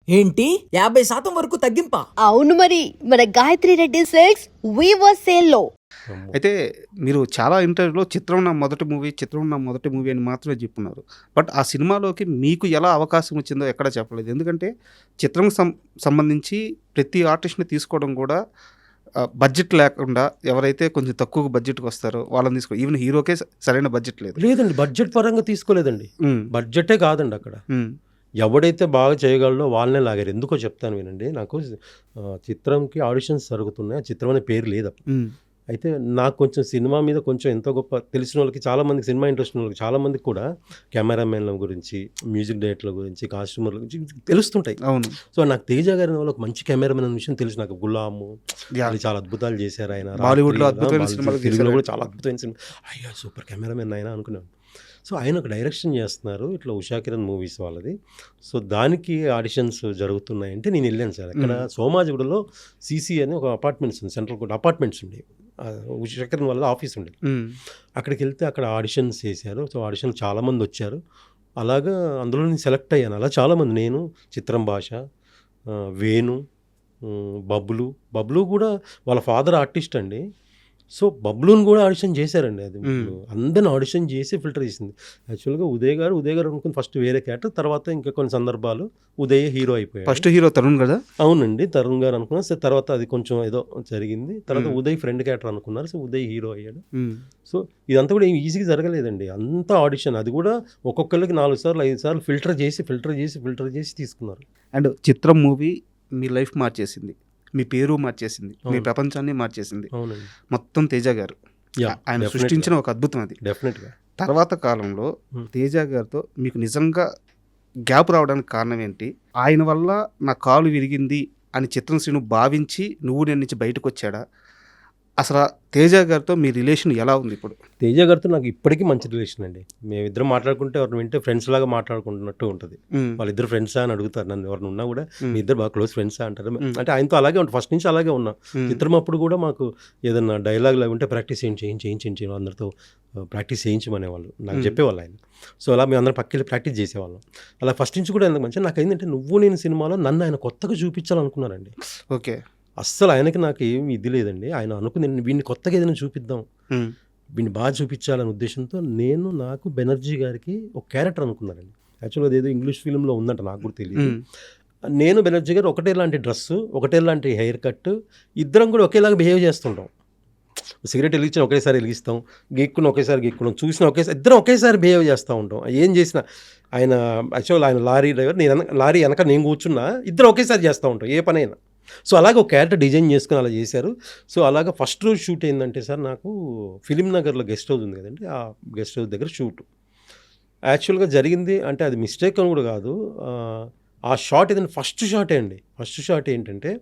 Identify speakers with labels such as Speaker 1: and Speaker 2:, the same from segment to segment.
Speaker 1: ఏంటి 50% వరకు తగ్గింపా?
Speaker 2: అవును మరి, మన గాయత్రి రెడ్డి సిల్క్స్ వీవర్ సేల్లో.
Speaker 3: అయితే మీరు చాలా ఇంటర్వ్యూలో చిత్రం నా మొదటి మూవీ అని మాత్రమే చెప్పున్నారు. బట్ ఆ సినిమాలోకి మీకు ఎలా అవకాశం వచ్చిందో ఎక్కడ చెప్పలేదు. ఎందుకంటే చిత్రం సంబంధించి ప్రతి ఆర్టిస్ట్‌ని తీసుకోవడం కూడా బడ్జెట్ లేకుండా ఎవరైతే కొంచెం తక్కువ బడ్జెట్‌కి వస్తారో వాళ్ళని ఈవెన్ హీరోకే సరైన బడ్జెట్ లేదు.
Speaker 4: లేదండి, బడ్జెట్ పరంగా తీసుకోలేదండి. బడ్జెటే కాదండి అక్కడ. ఎవడైతే బాగా చేయగలడో వాళ్ళనే లాగారు. ఎందుకో చెప్తాను వినండి. నాకు చిత్రంకి ఆడిషన్స్ జరుగుతున్నాయి. ఆ చిత్రం అనే పేరు లేదు. అయితే నాకు కొంచెం సినిమా మీద కొంచెం ఎంతో గొప్ప తెలిసిన వాళ్ళకి, చాలామందికి సినిమా ఇంట్రెస్ట్ ఉన్న వాళ్ళకి, చాలామందికి కూడా కెమెరామెన్ల గురించి, మ్యూజిక్ డైరెక్టర్ల గురించి, కాస్ట్యూమర్ల గురించి తెలుస్తుంటాయి.
Speaker 3: అవును.
Speaker 4: సో నాకు తేజ గారి వాళ్ళకి మంచి కెమెరామెన్ అనే విషయం తెలుసు. నాకు గులాము అది చాలా అద్భుతాలు చేశారు ఆయన.
Speaker 3: బాలీవుడ్లో అద్భుతమైన సినిమాలు
Speaker 4: తెలుగులో కూడా చాలా అద్భుతమైన సినిమా. అయ్యో సూపర్ కెమెరామెన్ ఆయన అనుకున్నాను. సో ఆయన ఒక డైరెక్షన్ చేస్తున్నారు ఇట్లా ఉషా కిరణ్ మూవీస్ వాళ్ళది. సో దానికి ఆడిషన్స్ జరుగుతున్నాయంటే నేను వెళ్ళాను సార్. అక్కడ సోమాజిగూడలో సీసీ అని ఒక అపార్ట్మెంట్స్ ఉంది, సెంట్రల్ కోర్ట్ అపార్ట్మెంట్స్ ఉండేవి. ఉషా కిరణ్ వాళ్ళ ఆఫీస్ ఉండేది. అక్కడికి వెళ్తే అక్కడ ఆడిషన్స్ చేశారు. సో ఆడిషన్లు చాలామంది వచ్చారు. అలాగా అందులో నేను సెలెక్ట్ అయ్యాను. అలా చాలామంది, నేను, చిత్రం భాష, వేణు, బబ్లు కూడా వాళ్ళ ఫాదర్ ఆర్టిస్ట్ అండి. సో బబ్లూని కూడా ఆడిషన్ చేశారండి. అది అందరిని ఆడిషన్ చేసి ఫిల్టర్ చేసింది. యాక్చువల్గా ఉదయ్ గారు అనుకుని ఫస్ట్ వేరే క్యారెక్టర్, తర్వాత ఇంకా కొన్ని సందర్భాలు ఉదయ్ హీరో అయిపోయాడు.
Speaker 3: ఫస్ట్ హీరో తరుణ్ కదా?
Speaker 4: అవునండి, తరుణ్ గారు అనుకున్నారు. సో తర్వాత అది కొంచెం ఏదో జరిగింది. తర్వాత ఉదయ్ ఫ్రెండ్ క్యారెక్టర్ అనుకున్నారు. సో ఉదయ్ హీరో అయ్యాడు. సో ఇదంతా కూడా ఏం ఈజీగా జరగలేదండి. అంతా ఆడిషన్. అది కూడా ఒక్కొక్కరికి 4 సార్లు 5 సార్లు ఫిల్టర్ చేసి తీసుకున్నారు.
Speaker 3: అండ్ చిత్రం మూవీ మీ లైఫ్ మార్చేసింది, మీ పేరు మార్చేసింది, మీ ప్రపంచాన్ని మార్చేసింది.
Speaker 4: అవునండి,
Speaker 3: మొత్తం తేజ గారు ఆయన సృష్టించిన ఒక అద్భుతం అది.
Speaker 4: డెఫినెట్గా.
Speaker 3: తర్వాత కాలంలో తేజ గారితో మీకు నిజంగా గ్యాప్ రావడానికి కారణం ఏంటి? ఆయన వల్ల నా కాలు విరిగింది అని చిత్రం శ్రీను భావించి నువ్వు నేను నుంచి బయటకు వచ్చాడా? అసలు తేజ గారితో మీ రిలేషన్ ఎలా ఉంది ఇప్పుడు?
Speaker 4: తేజ గారితో నాకు ఇప్పటికీ మంచి రిలేషన్ అండి. మేమిద్దరం మాట్లాడుకుంటే ఎవరిని వింటే ఫ్రెండ్స్ లాగా మాట్లాడుకుంటున్నట్టు ఉంటుంది. వాళ్ళిద్దరు ఫ్రెండ్సా అని అడుగుతారు నన్ను. ఎవరిని ఉన్నా కూడా మీ ఇద్దరు బాగా క్లోజ్ ఫ్రెండ్సా అంటారు. అంటే ఆయనతో అలాగే ఉంటుంది, ఫస్ట్ నుంచి అలాగే ఉన్నా. చిత్రం అప్పుడు కూడా మాకు ఏదన్నా డైలాగ్ లాగా ఉంటే ప్రాక్టీస్ చేయించి అందరితో ప్రాక్టీస్ చేయించమనేవాళ్ళు, నాకు చెప్పేవాళ్ళు ఆయన. సో అలా మేము అందరం పక్కకి ప్రాక్టీస్ చేసేవాళ్ళం. అలా ఫస్ట్ నుంచి కూడా ఎందుకు మంచిగా నాకు ఏంటంటే నువ్వు నేను సినిమాలో నన్ను ఆయన కొత్తగా చూపించాలనుకున్నారండి.
Speaker 3: ఓకే.
Speaker 4: అస్సలు ఆయనకి నాకు ఏమి ఇది లేదండి. ఆయన అనుకుంది వీడిని కొత్తగా ఏదైనా చూపిద్దాం, వీడిని బాగా చూపించాలనే ఉద్దేశంతో నాకు బెనర్జీ గారికి ఒక క్యారెక్టర్ అనుకున్నారండి. యాక్చువల్గా అదేదో ఇంగ్లీష్ ఫిల్మ్లో ఉందంట, నాకు కూడా తెలియదు. నేను బెనర్జీ గారు ఒకటే లాంటి డ్రెస్సు, ఒకటే లాంటి హెయిర్ కట్, ఇద్దరం కూడా ఒకేలాగా బిహేవ్ చేస్తుంటాం. సిగరెట్ వెలిగించిన ఒకేసారి వెలిగిస్తాం, గీక్కున్న ఒకేసారి గీక్కున్నాం, చూసిన ఒకేసారి, ఇద్దరం ఒకేసారి బిహేవ్ చేస్తూ ఉంటాం. ఏం చేసినా ఆయన యాక్చువల్ ఆయన లారీ డ్రైవర్, లారీ వెనక నేను కూర్చున్నా, ఇద్దరు ఒకేసారి చేస్తూ ఉంటాం ఏ పనైనా. సో అలాగే ఒక క్యారెక్టర్ డిజైన్ చేసుకుని అలా చేశారు. సో అలాగా ఫస్ట్ రోజు షూట్ ఏంటంటే సార్, నాకు ఫిలిం నగర్లో గెస్ట్ హౌస్ ఉంది కదండి, ఆ గెస్ట్ హౌస్ దగ్గర షూట్ యాక్చువల్గా జరిగింది. అంటే అది మిస్టేక్ అని కూడా కాదు, ఆ షాట్ ఏదంటే ఫస్ట్ షాట్ ఏంటంటే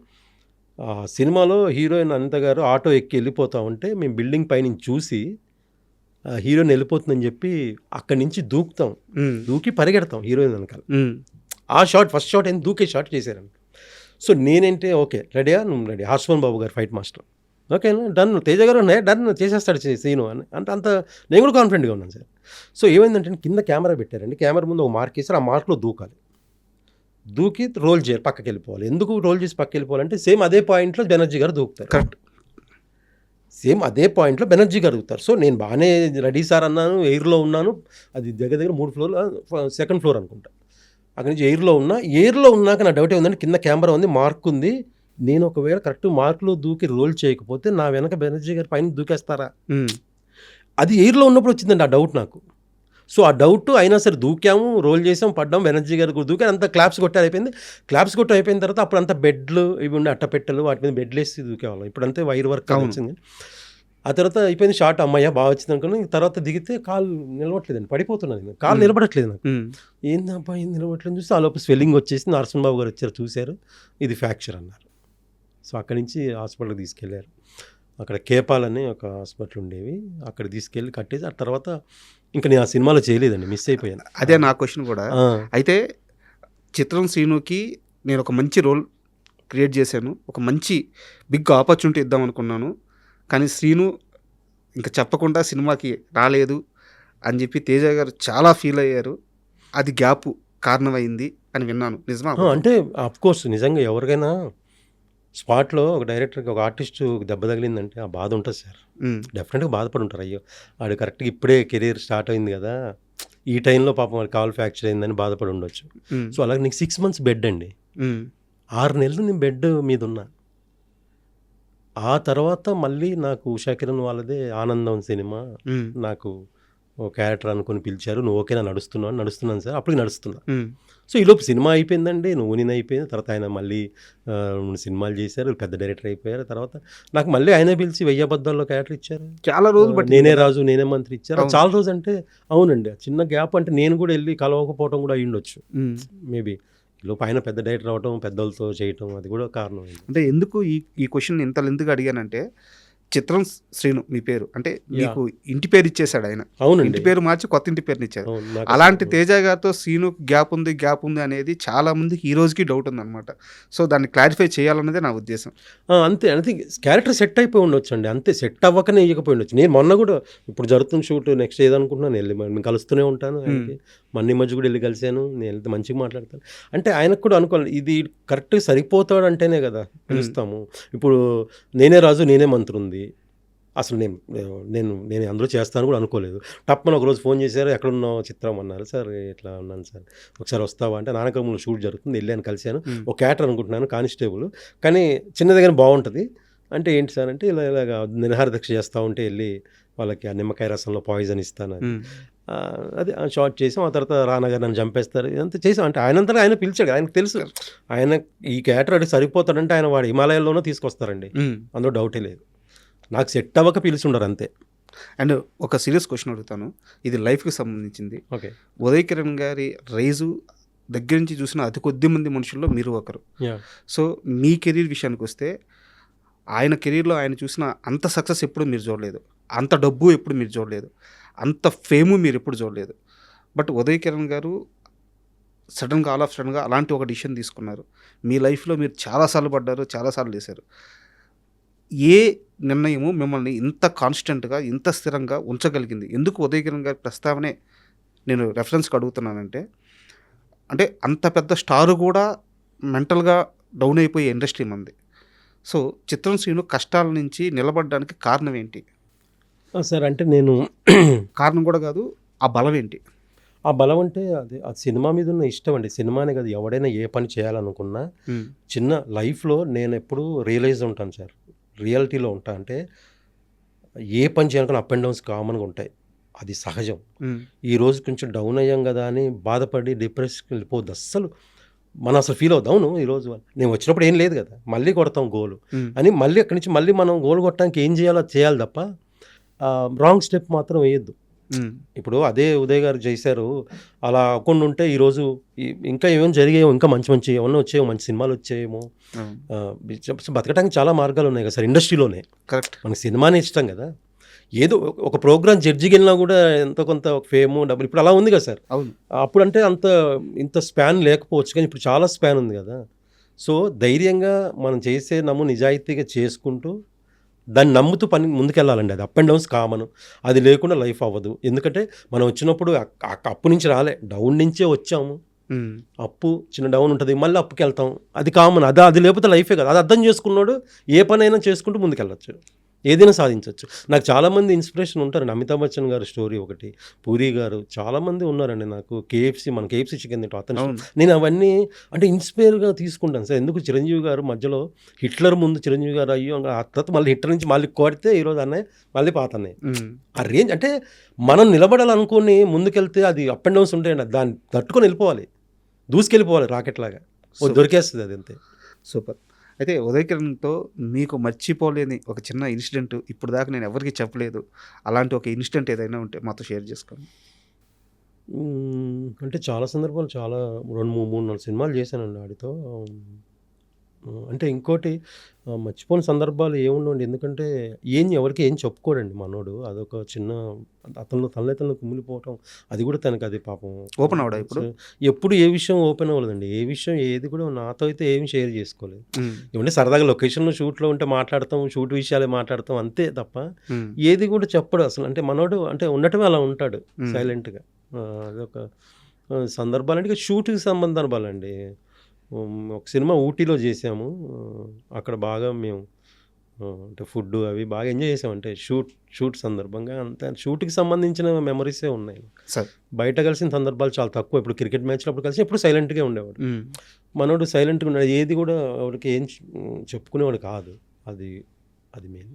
Speaker 4: సినిమాలో హీరోయిన్ అనిత గారు ఆటో ఎక్కి వెళ్ళిపోతూ ఉంటే మేము బిల్డింగ్ పైనుంచి చూసి హీరోయిన్ వెళ్ళిపోతుందని చెప్పి అక్కడి నుంచి దూకి పరిగెడతాం హీరోయిన్ వెనకాల. ఆ షాట్ ఫస్ట్ షాట్ ఏంటి, దూకే షాట్ చేశారండి. సో నేనంటే ఓకే రెడీయా, నువ్వు రెడీ, హార్స్మన్ బాబు గారు ఫైట్ మాస్టర్, ఓకేనా డన్, తేజ గారు డన్ చేసేస్తాడు సీను అని అంటే అంత నేను కూడా కాన్ఫిడెంట్గా ఉన్నాను సార్. సో ఏమైందంటే కింద కెమెరా పెట్టారండి, కెమెరా ముందు ఒక మార్క్ వేసారు, ఆ మార్క్లో దూకి రోల్ చేయాలి, పక్కకి వెళ్ళిపోవాలి. ఎందుకు రోల్ చేసి పక్కకి వెళ్ళిపోవాలంటే సేమ్ అదే పాయింట్లో బెనర్జీ గారు దూకుతారు. కరెక్ట్, సేమ్ అదే పాయింట్లో బెనర్జీ గారు దూకుతారు. సో నేను బాగానే రెడీ సార్ అన్నాను, ఎయిర్లో ఉన్నాను. అది దగ్గర 3 ఫ్లోర్, 2nd ఫ్లోర్ అనుకుంటా. అక్కడి నుంచి ఎయిర్లో ఉన్నాక నా డౌట్ ఏముందంటే కింద కెమెరా ఉంది, మార్క్ ఉంది. నేను ఒకవేళ కరెక్ట్ మార్క్లో దూకి రోల్ చేయకపోతే నా వెనక బెనర్జీ గారి పైన దూకేస్తారా, అది ఎయిర్లో ఉన్నప్పుడు వచ్చిందండి ఆ డౌట్ నాకు. సో ఆ డౌట్ అయినా సరే దూకాము, రోల్ చేసాం, పడ్డాం, బెనర్జీ గారు కూడా దూకారు, అంతా క్లాప్స్ కొట్టి అయిపోయిన తర్వాత అప్పుడు అంతా బెడ్లు ఇవి ఉండే అట్టపెట్టెలు, వాటి మీద బెడ్లు వేసి దూకేవాళ్ళం. ఇప్పుడంతా వైర్ వర్క్ వచ్చింది. ఆ తర్వాత అయిపోయింది షార్ట్, అమ్మయ్య బాగా వచ్చింది అనుకుని తర్వాత దిగితే కాలు నిలవట్లేదండి, పడిపోతున్నాను, కాలు నిలబడట్లేదు నాకు. ఏందబ్బా ఏం నిలబడట్లేదు చూస్తే ఆ లోపు స్వెల్లింగ్ వచ్చేసి నరసింహ బాబు గారు వచ్చారు, చూశారు, ఇది ఫ్రాక్చర్ అన్నారు. సో అక్కడి నుంచి హాస్పిటల్కి తీసుకెళ్ళారు. అక్కడ కేపాలని ఒక హాస్పిటల్ ఉండేవి, అక్కడ తీసుకెళ్ళి కట్టేసి ఆ తర్వాత ఇంకా నేను ఆ సినిమాలో చేయలేదండి, మిస్ అయిపోయాను.
Speaker 3: అదే నా క్వశ్చన్ కూడా. అయితే చిత్రం శ్రీనుకి నేను ఒక మంచి రోల్ క్రియేట్ చేశాను, ఒక మంచి బిగ్ ఆపర్చునిటీ ఇద్దాం అనుకున్నాను, కానీ శ్రీను ఇంకా చెప్పకుండా సినిమాకి రాలేదు అని చెప్పి తేజ గారు చాలా ఫీల్ అయ్యారు. అది గ్యాపు కారణమైంది అని విన్నాను. నిజమా?
Speaker 4: అంటే కోర్స్ నిజంగా ఎవరికైనా స్పాట్లో ఒక డైరెక్టర్కి ఒక ఆర్టిస్ట్ దెబ్బ తగిలిందంటే ఆ బాధ ఉంటుంది సార్. డెఫినెట్గా బాధపడి ఉంటారు. అయ్యో ఆడు కరెక్ట్గా ఇప్పుడే కెరీర్ స్టార్ట్ అయింది కదా, ఈ టైంలో పాపం వాడి కాల్ ఫ్రాక్చర్ అయిందని బాధపడి ఉండొచ్చు. సో అలాగే నీకు 6 months బెడ్ అండి, 6 నెలలు నేను బెడ్ మీద ఉన్నా. ఆ తర్వాత మళ్ళీ నాకు ఉషా కిరణ్ వాళ్ళదే ఆనందం సినిమా నాకు ఓ క్యారెక్టర్ అనుకుని పిలిచారు. నువ్వు ఓకేనా నడుస్తున్నాను సార్. అప్పటికి నడుస్తున్నా. సో ఈలోపు సినిమా అయిపోయిందండి, నువ్వు నేను అయిపోయింది. తర్వాత ఆయన మళ్ళీ 2 సినిమాలు చేశారు, పెద్ద డైరెక్టర్ అయిపోయారు. తర్వాత నాకు మళ్ళీ ఆయనే పిలిచి 1000 అబద్ధాల్లో క్యారెక్టర్ ఇచ్చారు.
Speaker 3: చాలా రోజులు బట్టి
Speaker 4: నేనే రాజు నేనే మంత్రి ఇచ్చారు. చాలా రోజు అంటే అవునండి, చిన్న గ్యాప్. అంటే నేను కూడా వెళ్ళి కలవకపోవడం కూడా అయ్యి ఉండొచ్చు మేబీ. ఈలోపు ఆయన పెద్ద డైరెక్టర్ అవటం, పెద్దలతో చేయటం, అది కూడా కారణం.
Speaker 3: అంటే ఎందుకు ఈ క్వశ్చన్ ఇంత లెంత్గా అడిగానంటే, చిత్రం శ్రీను మీ పేరు అంటే మీకు ఇంటి పేరు ఇచ్చేసాడు ఆయన.
Speaker 4: అవునండి,
Speaker 3: ఇంటి పేరు మార్చి కొత్త ఇంటి పేరుని ఇచ్చారు. అలాంటి తేజ గారితో శ్రీను గ్యాప్ ఉంది అనేది చాలా మందికి ఈ రోజుకి డౌట్ ఉందన్నమాట. సో దాన్ని క్లారిఫై చేయాలన్నదే నా ఉద్దేశం.
Speaker 4: అంతే. అంటే క్యారెక్టర్ సెట్ అయిపోయి ఉండొచ్చు అండి, అంతే. సెట్ అవ్వకనే ఇవ్వకపోయి ఉండొచ్చు. నేను మొన్న కూడా ఇప్పుడు జరుగుతున్న షూట్ నెక్స్ట్ ఏదనుకుంటున్నాను వెళ్ళి నేను కలుస్తూనే ఉంటాను. ఆయనకి మొన్న మధ్య కూడా వెళ్ళి కలిశాను. నేను వెళ్తే మంచిగా మాట్లాడతాను. అంటే ఆయనకు కూడా అనుకోవాలి, ఇది కరెక్ట్గా సరిపోతాడు అంటేనే కదా పిలుస్తాము. ఇప్పుడు నేనే రాజు నేనే మంత్రి ఉంది, అసలు నేను అందులో చేస్తాను కూడా అనుకోలేదు. టప్పని ఒకరోజు ఫోన్ చేశారు, ఎక్కడున్నావు చిత్రం అన్నారు. సార్ ఇట్లా ఉన్నాను సార్, ఒకసారి వస్తావా అంటే, నానక్రమంలో షూట్ జరుగుతుంది, వెళ్ళాను కలిశాను. ఒక క్యారెక్టర్ అనుకుంటున్నాను కానిస్టేబుల్, కానీ చిన్నదిగానే బాగుంటుంది అంటే. ఏంటి సార్ అంటే, ఇలాగా నిరహార దీక్ష చేస్తూ ఉంటే వెళ్ళి వాళ్ళకి ఆ నిమ్మకాయ రసంలో పాయిజన్ ఇస్తాను. అది షార్ట్ చేసాం. ఆ తర్వాత రానగారు నన్ను చంపేస్తారు, ఇదంతా చేసాం. అంటే ఆయనంతా ఆయన పిలిచాడు, ఆయనకు తెలుసు ఆయన ఈ క్యారెక్టర్ అడిగి సరిపోతాడంటే ఆయన వాడు హిమాలయాల్లోనే తీసుకొస్తారండి, అందులో డౌటే లేదు. నాకు సెట్ అవ్వక పిలుచుండరు అంతే.
Speaker 3: అండ్ ఒక సీరియస్ క్వశ్చన్ అడుగుతాను, ఇది లైఫ్కి సంబంధించింది.
Speaker 4: ఓకే.
Speaker 3: ఉదయ్ కిరణ్ గారి రైజు దగ్గర నుంచి చూసిన అతి కొద్ది మంది మనుషుల్లో మీరు ఒకరు. సో మీ కెరీర్ విషయానికి వస్తే, ఆయన కెరీర్లో ఆయన చూసిన అంత సక్సెస్ ఎప్పుడు మీరు చూడలేదు, అంత డబ్బు ఎప్పుడు మీరు చూడలేదు, అంత ఫేము మీరు ఎప్పుడు చూడలేదు. బట్ ఉదయ్ కిరణ్ గారు సడన్గా ఆల్ ఆఫ్ సడన్గా అలాంటి ఒక డిసిషన్ తీసుకున్నారు. మీ లైఫ్లో మీరు చాలాసార్లు పడ్డారు, చాలాసార్లు వేశారు. ఏ నిర్ణయము మిమ్మల్ని ఇంత కాన్స్టెంట్గా ఇంత స్థిరంగా ఉంచగలిగింది? ఎందుకు ఉదయ్ కిరణ్ గారి ప్రస్తావనే నేను రెఫరెన్స్కి అడుగుతున్నానంటే, అంటే అంత పెద్ద స్టారు కూడా మెంటల్గా డౌన్ అయిపోయే ఇండస్ట్రీ మంది. సో చిత్రం శ్రీను కష్టాల నుంచి నిలబడడానికి కారణం ఏంటి?
Speaker 4: సార్ అంటే నేను
Speaker 3: కారణం కూడా కాదు, ఆ బలం ఏంటి?
Speaker 4: ఆ బలం అంటే అది ఆ సినిమా మీద ఉన్న ఇష్టం అండి. సినిమానే కాదు, ఎవడైనా ఏ పని చేయాలనుకున్నా చిన్న లైఫ్లో నేను ఎప్పుడు రియలైజ్ ఉంటాను సార్, రియాలిటీలో ఉంటా. అంటే ఏ పని చేయాలనుకున్న అప్ అండ్ డౌన్స్ కామన్గా ఉంటాయి, అది సహజం. ఈరోజు కొంచెం డౌన్ అయ్యాం కదా అని బాధపడి డిప్రెస్కి వెళ్ళిపోద్దు అస్సలు. మనం అసలు ఫీల్ అవుతాం, అవును ఈరోజు నేను వచ్చినప్పుడు ఏం లేదు కదా, మళ్ళీ కొడతాం గోలు అని, మళ్ళీ అక్కడి నుంచి మళ్ళీ మనం గోల్ కొట్టడానికి ఏం చేయాలో చేయాలి తప్ప రాంగ్ స్టెప్ మాత్రం వేయద్దు. ఇప్పుడు అదే ఉదయ్ గారు చేశారు, అలా అవ్వకుండా ఉంటే ఈరోజు ఇంకా ఏమైనా జరిగాయేమో, ఇంకా మంచి ఏమన్నా వచ్చాయేమో, మంచి సినిమాలు వచ్చాయేమో. బతకడానికి చాలా మార్గాలు ఉన్నాయి కదా సార్ ఇండస్ట్రీలోనే.
Speaker 3: కరెక్ట్.
Speaker 4: మనకి సినిమానే ఇష్టం కదా, ఏదో ఒక ప్రోగ్రామ్ జడ్జికి వెళ్ళినా కూడా ఎంతో కొంత ఫేము డబ్బులు ఇప్పుడు అలా ఉంది కదా సార్.
Speaker 3: అవును.
Speaker 4: అప్పుడు అంటే ఇంత స్పాన్ లేకపోవచ్చు, కానీ ఇప్పుడు చాలా స్పాన్ ఉంది కదా. సో ధైర్యంగా మనం చేసే నిజాయితీగా చేసుకుంటూ దాన్ని నమ్ముతూ పని ముందుకెళ్ళాలండి. అది అప్ అండ్ డౌన్స్ కామన్, అది లేకుండా లైఫ్ అవ్వదు. ఎందుకంటే మనం వచ్చినప్పుడు అప్పు నుంచి రాలే, డౌన్ నుంచే వచ్చాము. అప్పు చిన్న డౌన్ ఉంటుంది, మళ్ళీ అప్పుకి వెళ్తాం, అది కామన్. అది లేకపోతే లైఫే కదా. అది అర్థం చేసుకున్నాడు ఏ పనైనా చేసుకుంటూ ముందుకెళ్ళచ్చు, ఏదైనా సాధించవచ్చు. నాకు చాలామంది ఇన్స్పిరేషన్ ఉంటారండి. అమితాబ్ బచ్చన్ గారి స్టోరీ ఒకటి, పూరి గారు, చాలామంది ఉన్నారండి. నాకు మన కేఎఫ్సీ చికెన్ తింటాం అతను, నేను అవన్నీ అంటే ఇన్స్పైర్గా తీసుకుంటాను సార్. ఎందుకు చిరంజీవి గారు మధ్యలో హిట్లర్ ముందు చిరంజీవి గారు అయ్యో, ఆ తర్వాత మళ్ళీ హిట్లర్ నుంచి మళ్ళీ కొడితే ఈరోజు అన్నయ్య మళ్ళీ పాత అన్నయ్య. ఆ రేంజ్ అంటే మనం నిలబడాలనుకుని ముందుకెళ్తే అది అప్ అండ్ డౌన్స్ ఉంటాయండి, దాన్ని తట్టుకొని వెళ్ళిపోవాలి, దూసుకెళ్ళిపోవాలి రాకెట్ లాగా, దొరికేస్తుంది అది అంతే.
Speaker 3: సూపర్. అయితే ఉదయ్ కిరణ్తో మీకు మర్చిపోలేని ఒక చిన్న ఇన్సిడెంట్ ఇప్పుడు దాకా నేను ఎవరికి చెప్పలేదు, అలాంటి ఒక ఇన్సిడెంట్ ఏదైనా ఉంటే మాతో షేర్ చేసుకోండి.
Speaker 4: అంటే చాలా సందర్భాలు, చాలా 2-3-4 సినిమాలు చేశానండి ఆడితో. అంటే ఇంకోటి మర్చిపోని సందర్భాలు ఏముండవండి, ఎందుకంటే ఎవరికి ఏం చెప్పుకోడండి మనోడు. అదొక చిన్న తనలో కుమిలిపోవటం, అది కూడా తనకి అది పాపం
Speaker 3: ఓపెన్ అవడా
Speaker 4: ఎప్పుడు ఏ విషయం ఓపెన్ అవ్వలేదండి. ఏ విషయం ఏది కూడా నాతో అయితే ఏమి షేర్ చేసుకోలేదు. ఏమంటే సరదాగా లొకేషన్లో షూట్లో ఉంటే మాట్లాడతాం, షూట్ విషయాలే మాట్లాడతాం అంతే తప్ప ఏది కూడా చెప్పడు అసలు. అంటే మనోడు అంటే ఉండటమే అలా ఉంటాడు సైలెంట్గా. అదొక సందర్భాలంటే ఇక షూట్‌కి సందర్భాలండి. ఒక సినిమా ఊటీలో చేసాము. అక్కడ బాగా మేము అంటే ఫుడ్డు అవి బాగా ఎంజాయ్ చేసాం. అంటే షూట్ సందర్భంగా అంతే. షూట్‌కి సంబంధించిన మెమరీసే ఉన్నాయి.
Speaker 3: సార్.
Speaker 4: బయట కలిసిన సందర్భాలు చాలా తక్కువ. ఇప్పుడు క్రికెట్ మ్యాచ్‌లో అప్పుడు కలిసి ఎప్పుడు సైలెంట్‌గా ఉండేవాడు. మనోడు సైలెంట్‌గా ఉన్నాడు. ఏది కూడా ఎవరికి ఏం చెప్పుకునేవాడు కాదు. అది మెయిన్.